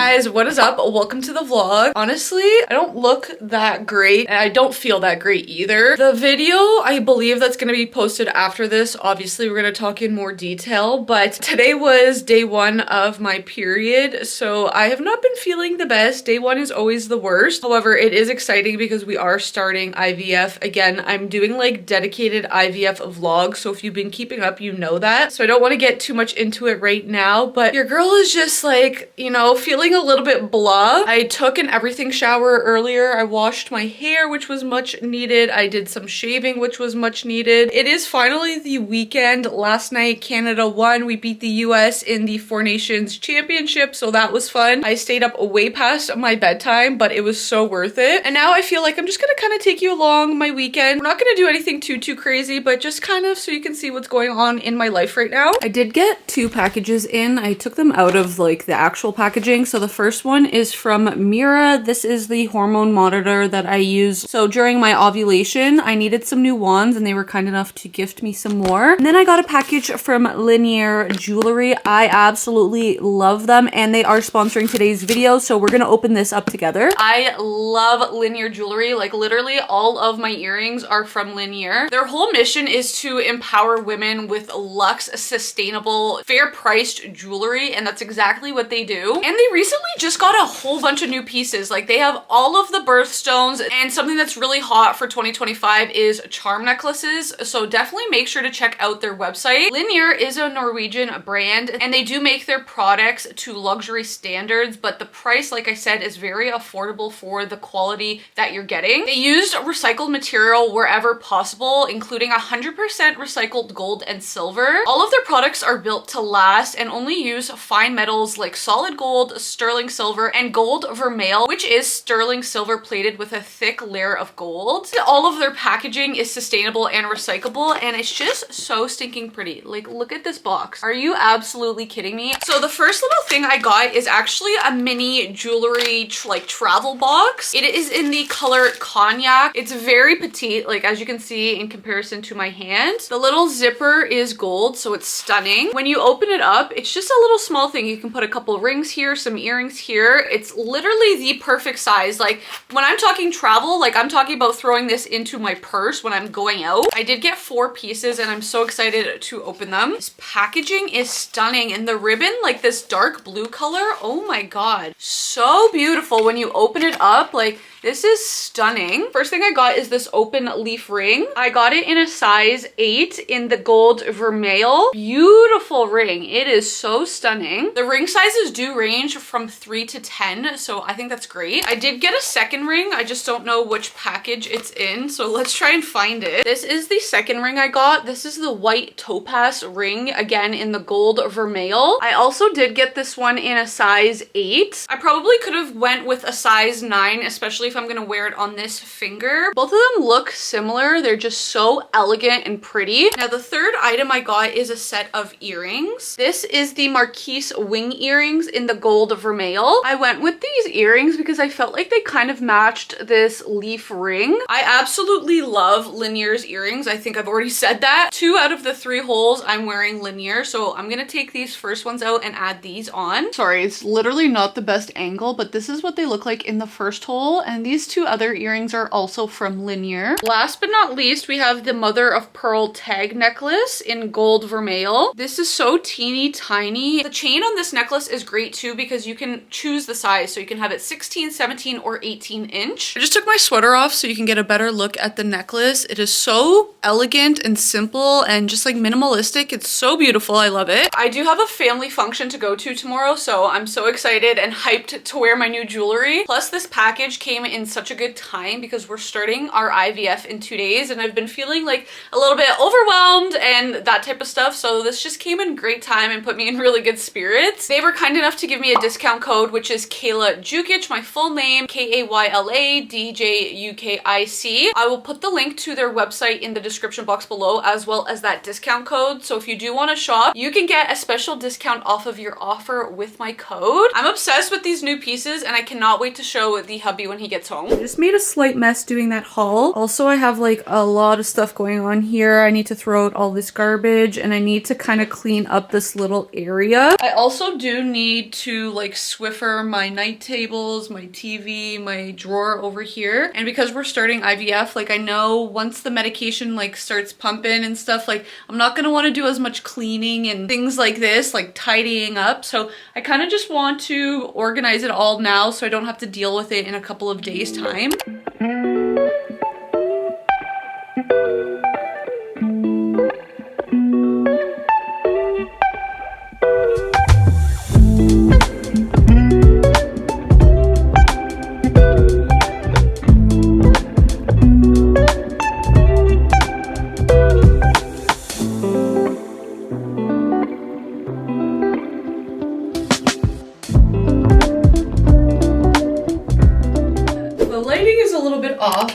guys, what is up? Welcome to the vlog. Honestly, I don't look that great and I don't feel that great either. The video, I believe that's going to be posted after this. Obviously, we're going to talk in more detail, but today was day one of my period, so I have not been feeling the best. Day one is always the worst. However, it is exciting because we are starting IVF. Again, I'm doing like dedicated IVF vlogs, so if you've been keeping up, you know that. So I don't want to get too much into it right now, but your girl is just like, you know, feeling a little bit blah. I took an everything shower earlier. I washed my hair, which was much needed. I did some shaving, which was much needed. It is finally the weekend. Last night, Canada won. We beat the US in the Four Nations Championship, so that was fun. I stayed up way past my bedtime, but it was so worth it. And now I feel like I'm just gonna kind of take you along my weekend. We're not gonna do anything too crazy, but just kind of so you can see what's going on in my life right now. I did get 2 packages in. I took them out of like the actual packaging. So the first one is from Mira. This is the hormone monitor that I use. So during my ovulation, I needed some new wands and they were kind enough to gift me some more. And then I got a package from Linjer Jewelry. I absolutely love them and they are sponsoring today's video. So we're gonna open this up together. I love Linjer Jewelry. Like literally all of my earrings are from Linjer. Their whole mission is to empower women with luxe, sustainable, fair-priced jewelry, and that's exactly what they do. And they recently just got a whole bunch of new pieces. Like they have all of the birthstones, and something that's really hot for 2025 is charm necklaces. So definitely make sure to check out their website. Linjer is a Norwegian brand, and they do make their products to luxury standards, but the price, like I said, is very affordable for the quality that you're getting. They used recycled material wherever possible, including 100% recycled gold and silver. All of their products are built to last and only use fine metals like solid gold, sterling silver, and gold vermeil, which is sterling silver plated with a thick layer of gold. All of their packaging is sustainable and recyclable, and it's just so stinking pretty. Like, look at this box. Are you absolutely kidding me? So the first little thing I got is actually a mini jewelry like travel box. It is in the color cognac. It's very petite, like as you can see in comparison to my hand. The little zipper is gold, so it's stunning. When you open it up, it's just a little small thing. You can put a couple rings here, some earrings here. It's literally the perfect size. Like when I'm talking travel, like I'm talking about throwing this into my purse when I'm going out. I did get 4 pieces and I'm so excited to open them. This packaging is stunning, and the ribbon, like this dark blue color, oh my god, so beautiful. When you open it up, like this is stunning. First thing I got is this open leaf ring. I got it in a size 8 in the gold vermeil. Beautiful ring. It is so stunning. The ring sizes do range from 3 to 10, so I think that's great. I did get a second ring. I just don't know which package it's in, so let's try and find it. This is the second ring I got. This is the white topaz ring, again in the gold vermeil. I also did get this one in a size 8. I probably could have went with a size 9, especially if I'm gonna wear it on this finger. Both of them look similar. They're just so elegant and pretty. Now the third item I got is a set of earrings. This is the Marquise wing earrings in the gold vermeil. I went with these earrings because I felt like they kind of matched this leaf ring. I absolutely love Linjer's earrings. I think I've already said that. 2 out of the 3 holes I'm wearing Linjer, so I'm gonna take these first ones out and add these on. Sorry, it's literally not the best angle, but this is what they look like in the first hole, and these 2 other earrings are also from Linjer. Last but not least, we have the mother of pearl tag necklace in gold vermeil. This is so teeny tiny. The chain on this necklace is great too because you can choose the size, so you can have it 16, 17, or 18 inch. I just took my sweater off so you can get a better look at the necklace. It is so elegant and simple and just like minimalistic. It's so beautiful. I love it. I do have a family function to go to tomorrow, so I'm so excited and hyped to wear my new jewelry. Plus this package came in such a good time because we're starting our IVF in 2 days and I've been feeling like a little bit overwhelmed and that type of stuff, so this just came in great time and put me in really good spirits. They were kind enough to give me a discount code, which is Kayla Jukic, my full name, KaylaDJUKIC. I will put the link to their website in the description box below, as well as that discount code, so if you do want to shop, you can get a special discount off of your offer with my code. I'm obsessed with these new pieces and I cannot wait to show the hubby when he gets gets home. I just made a slight mess doing that haul. Also, I have like a lot of stuff going on here. I need to throw out all this garbage and I need to kind of clean up this little area. I also do need to like Swiffer my night tables, my TV, my drawer over here. And because we're starting IVF, like I know once the medication like starts pumping and stuff, like I'm not gonna want to do as much cleaning and things like this, like tidying up. So I kind of just want to organize it all now so I don't have to deal with it in a couple of days' time.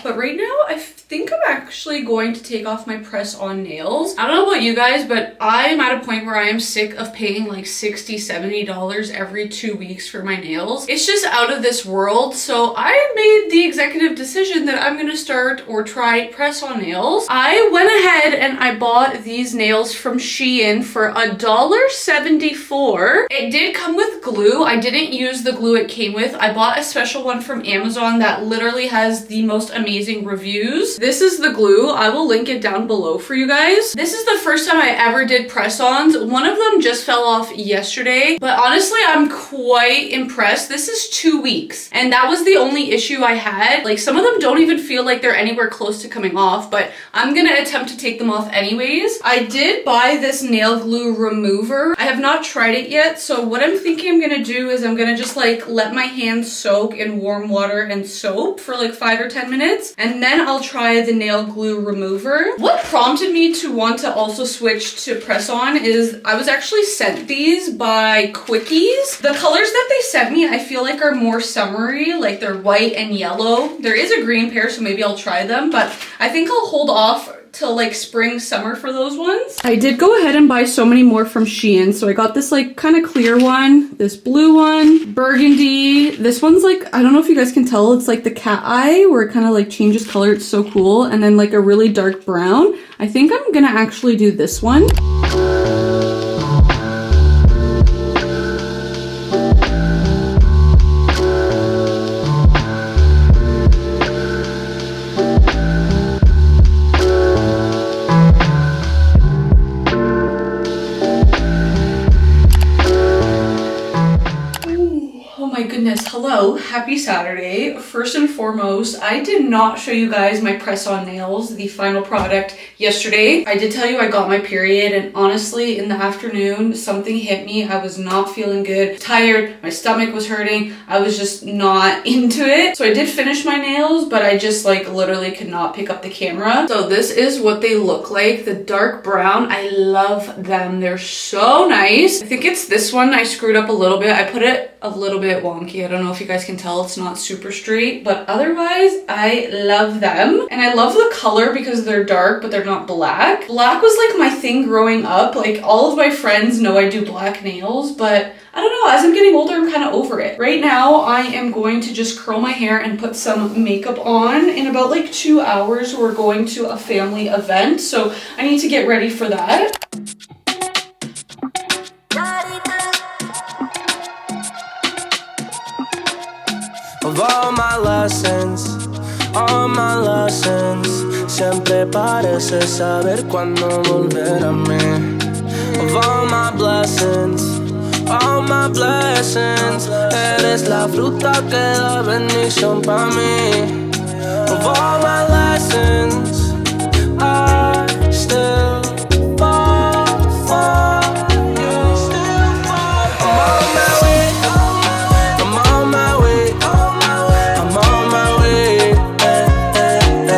But right now I think I'm actually going to take off my press-on nails. I don't know about you guys, but I'm at a point where I am sick of paying like $60, $70 every 2 weeks for my nails. It's just out of this world. So I made the executive decision that I'm gonna start or try press-on nails. I went ahead and I bought these nails from Shein for $1.74. It did come with glue. I didn't use the glue it came with. I bought a special one from Amazon that literally has the most amazing reviews. This is the glue. I will link it down below for you guys. This is the first time I ever did press-ons. One of them just fell off yesterday, but honestly, I'm quite impressed. This is 2 weeks, and that was the only issue I had. Like some of them don't even feel like they're anywhere close to coming off, but I'm gonna attempt to take them off anyways. I did buy this nail glue remover. I have not tried it yet, so what I'm thinking I'm gonna do is I'm gonna just like let my hands soak in warm water and soap for like 5 or 10 minutes, and then I'll try the nail glue remover. What prompted me to want to also switch to press-on is I was actually sent these by Quickies. The colors that they sent me I feel like are more summery, like they're white and yellow. There is a green pair, so maybe I'll try them, but I think I'll hold off till like spring, summer for those ones. I did go ahead and buy so many more from Shein. So I got this like kind of clear one, this blue one, burgundy. This one's like, I don't know if you guys can tell, it's like the cat eye where it kind of like changes color. It's so cool. And then like a really dark brown. I think I'm gonna actually do this one. Hello, happy Saturday. First and foremost, I did not show you guys my press-on nails, the final product, yesterday. I did tell you I got my period, and honestly, in the afternoon, something hit me. I was not feeling good, tired, my stomach was hurting. I was just not into it. So I did finish my nails, but I just like literally could not pick up the camera. So this is what they look like. The dark brown, I love them. They're so nice. I think it's this one I screwed up a little bit. I put it a little bit wonky. I don't know if you guys can tell, it's not super straight, but otherwise I love them. And I love the color because they're dark, but they're not black. Black was like my thing growing up. Like all of my friends know I do black nails, but I don't know, as I'm getting older, I'm kind of over it. Right now, I am going to just curl my hair and put some makeup on. In about like 2 hours, we're going to a family event, so I need to get ready for that. Of all my lessons, siempre pareces saber cuándo volver a mí. Of all my blessings, eres la fruta que da bendición pa' mí. Of all my lessons, I still fall for you. I'm on my way, I'm on my way, I'm on my way. I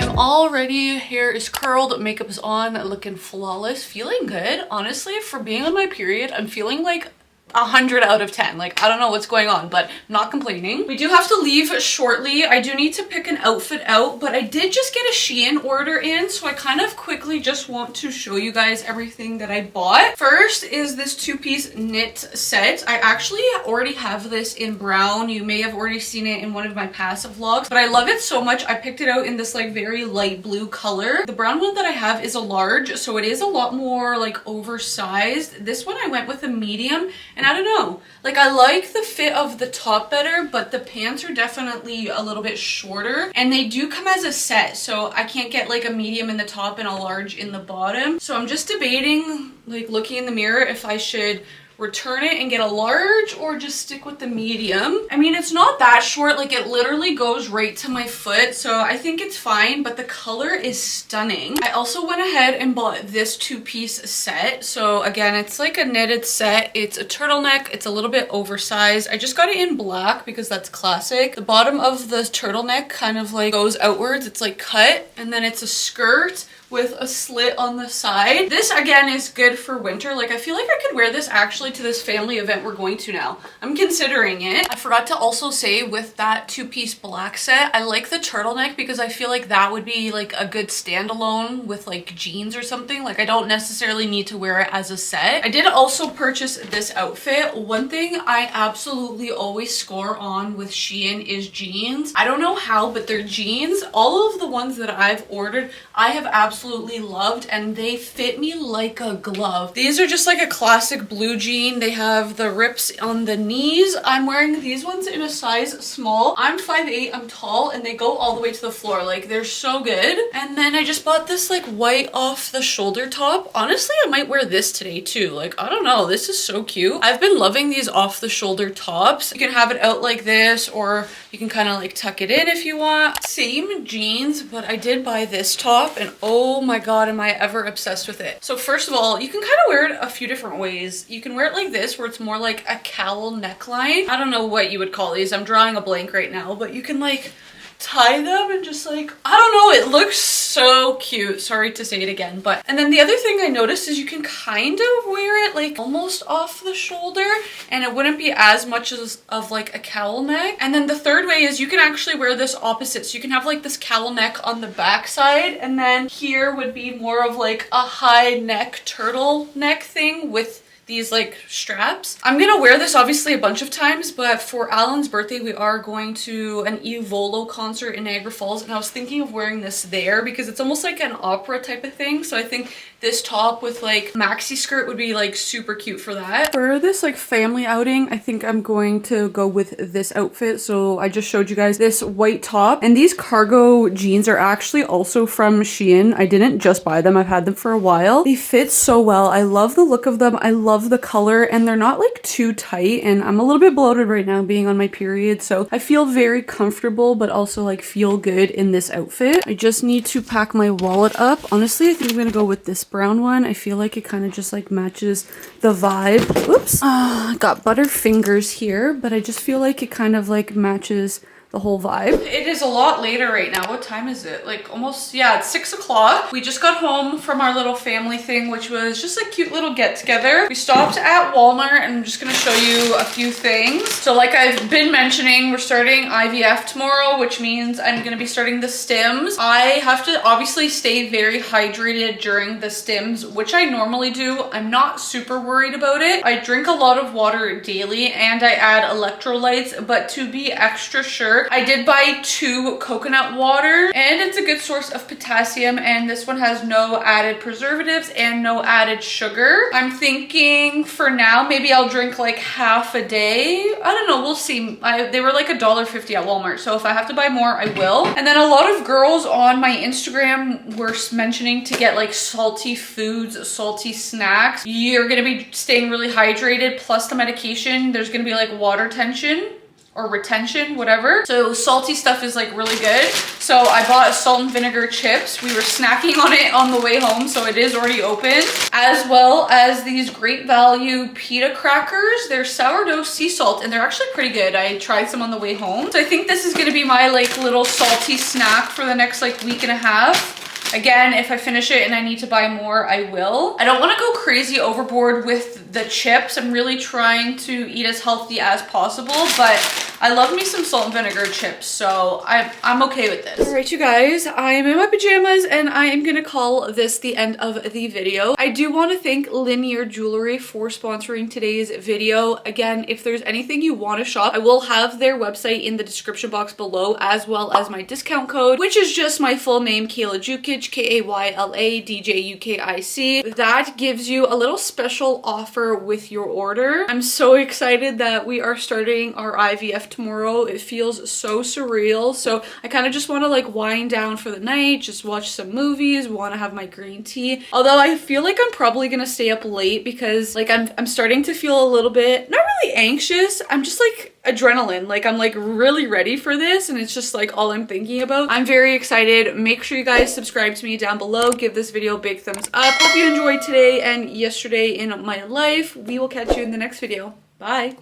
am all ready. Hair is curled, makeup is on, looking flawless, feeling good. Honestly, for being on my period, I'm feeling like 100 out of 10. Like, I don't know what's going on, but I'm not complaining. We do have to leave shortly. I do need to pick an outfit out, but I did just get a Shein order in, so I kind of quickly just want to show you guys everything that I bought. First is this two-piece knit set. I actually already have this in brown. You may have already seen it in one of my past vlogs, but I love it so much. I picked it out in this like very light blue color. The brown one that I have is a large, so it is a lot more like oversized. This one I went with a medium, and I don't know, like I like the fit of the top better, but the pants are definitely a little bit shorter, and they do come as a set, so I can't get like a medium in the top and a large in the bottom. So I'm just debating, like looking in the mirror, if I should return it and get a large or just stick with the medium. I mean, it's not that short, like it literally goes right to my foot, so I think it's fine, but the color is stunning. I also went ahead and bought this two-piece set. So again, it's like a knitted set. It's a turtleneck. It's a little bit oversized. I just got it in black because that's classic. The bottom of the turtleneck kind of like goes outwards. It's like cut, and then it's a skirt with a slit on the side. This again is good for winter. Like I feel like I could wear this actually to this family event we're going to now. I'm considering it. I forgot to also say with that two-piece black set, I like the turtleneck because I feel like that would be like a good standalone with like jeans or something. Like I don't necessarily need to wear it as a set. I did also purchase this outfit. One thing I absolutely always score on with Shein is jeans. I don't know how, but their jeans, all of the ones that I've ordered, I have absolutely loved, and they fit me like a glove. These are just like a classic blue jean. They have the rips on the knees. I'm wearing these ones in a size small. I'm 5'8", I'm tall, and they go all the way to the floor. Like they're so good. And then I just bought this like white off the shoulder top. Honestly, I might wear this today too. Like, I don't know, this is so cute. I've been loving these off the shoulder tops. You can have it out like this, or you can kind of like tuck it in if you want. Same jeans, but I did buy this top, and oh my god, am I ever obsessed with it. So first of all, you can kind of wear it a few different ways. You can wear it like this, where it's more like a cowl neckline. I don't know what you would call these. I'm drawing a blank right now, but you can like tie them and just like, I don't know, it looks so cute. Sorry to say it again, but, and then the other thing I noticed is you can kind of wear it like almost off the shoulder, and it wouldn't be as much as of like a cowl neck. And then the third way is you can actually wear this opposite, so you can have like this cowl neck on the back side, and then here would be more of like a high neck turtleneck thing with these like straps. I'm gonna wear this obviously a bunch of times, but for Alan's birthday we are going to an Evolo concert in Niagara Falls, and I was thinking of wearing this there because it's almost like an opera type of thing. So I think this top with like maxi skirt would be like super cute for that. For this like family outing, I think I'm going to go with this outfit. So I just showed you guys this white top, and these cargo jeans are actually also from Shein. I didn't just buy them, I've had them for a while. They fit so well. I love the look of them. I love the color, and they're not like too tight, and I'm a little bit bloated right now being on my period, so I feel very comfortable but also like feel good in this outfit. I just need to pack my wallet up. Honestly, I think I'm gonna go with this brown one. I feel like it kind of just like matches the vibe. Oops. I got butter fingers here, but I just feel like it kind of like matches the whole vibe. It is a lot later right now. What time is it? Like almost, yeah, it's 6 o'clock. We just got home from our little family thing, which was just a cute little get together. We stopped at Walmart, and I'm just gonna show you a few things. So like I've been mentioning, we're starting IVF tomorrow, which means I'm gonna be starting the stims. I have to obviously stay very hydrated during the stims, which I normally do. I'm not super worried about it. I drink a lot of water daily, and I add electrolytes, but to be extra sure, I did buy 2 coconut water, and it's a good source of potassium, and this one has no added preservatives and no added sugar. I'm thinking for now maybe I'll drink like half a day. I don't know, we'll see. They were like $1.50 at Walmart, so if I have to buy more, I will. And then a lot of girls on my Instagram were mentioning to get like salty foods, salty snacks. You're gonna be staying really hydrated, plus the medication, there's gonna be like water tension or retention, whatever. So salty stuff is like really good. So I bought salt and vinegar chips. We were snacking on it on the way home, so it is already open. As well as these Great Value pita crackers. They're sourdough sea salt, and they're actually pretty good. I tried some on the way home. So I think this is gonna be my like little salty snack for the next like week and a half. Again, if I finish it and I need to buy more, I will. I don't want to go crazy overboard with the chips. I'm really trying to eat as healthy as possible, but I love me some salt and vinegar chips, so I'm okay with this. All right, you guys, I am in my pajamas and I am gonna call this the end of the video. I do want to thank Linjer Jewelry for sponsoring today's video. Again, if there's anything you want to shop, I will have their website in the description box below, as well as my discount code, which is just my full name, Kayla Jukic, KaylaDjukic. That gives you a little special offer with your order. I'm so excited that we are starting our IVF tomorrow. It feels so surreal. So I kind of just want to like wind down for the night, just watch some movies, want to have my green tea. Although I feel like I'm probably gonna stay up late because like I'm starting to feel a little bit, not really anxious. I'm just like adrenaline. Like I'm like really ready for this and it's just like all I'm thinking about. I'm very excited. Make sure you guys subscribe to me down below. Give this video a big thumbs up. Hope you enjoyed today and yesterday in my life. We will catch you in the next video. Bye.